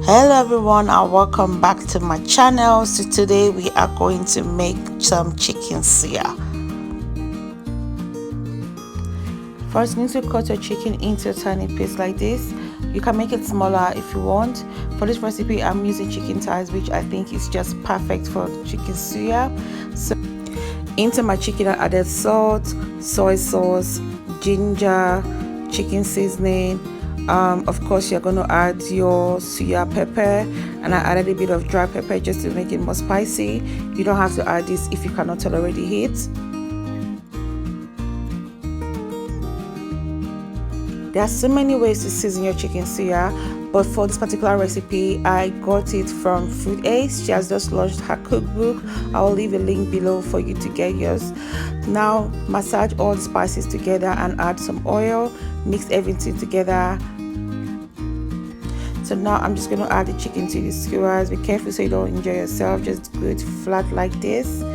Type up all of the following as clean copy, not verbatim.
Hello everyone and welcome back to my channel. So today we are going to make some chicken suya. First, you need to cut your chicken into a tiny piece like this. You can make it smaller if you want. For this recipe I'm using chicken thighs, which I think is just perfect for chicken suya. So into my chicken I added salt, soy sauce, ginger, chicken seasoning. Of course you're going to add your suya pepper, and I added a bit of dry pepper just to make it more spicy. You don't have to add this if you cannot tolerate the heat. There are so many ways to season your chicken suya, but for this particular recipe I got it from Food Ace. She has just launched her cookbook. I will leave a link below for you to get yours. Now massage all the spices together and add some oil. Mix everything together. So now I'm just going to add the chicken to the skewers. Be careful so you don't injure yourself. Just do it flat like this.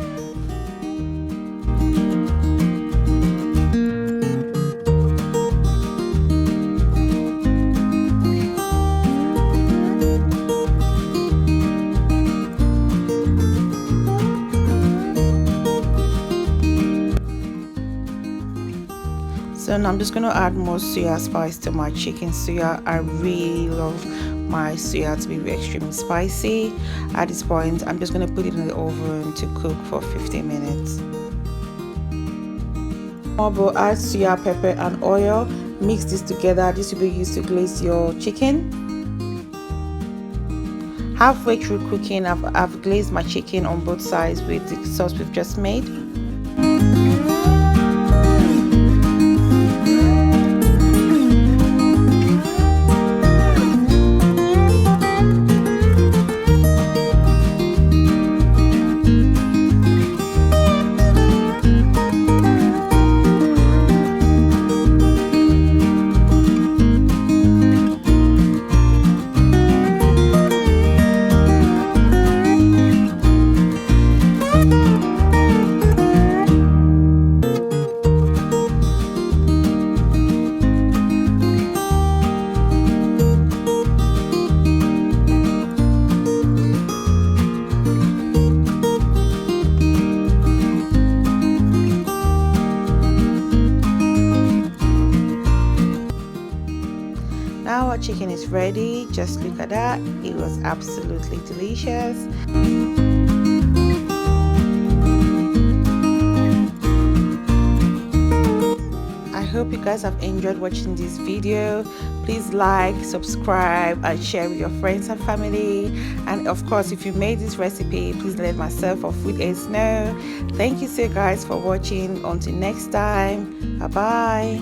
So now I'm just going to add more suya spice to my chicken suya. I really love my suya to be extremely spicy. At this point I'm just going to put it in the oven to cook for 15 minutes. But add suya, pepper and oil. Mix this together. This will be used to glaze your chicken. Halfway through cooking I've glazed my chicken on both sides with the sauce we've just made. Now our chicken is ready. Just look at that. It was absolutely delicious. I hope you guys have enjoyed watching this video. Please like, subscribe and share with your friends and family. And of course, if you made this recipe, please let myself or Food Ace know. Thank you so guys for watching. Until next time, bye bye.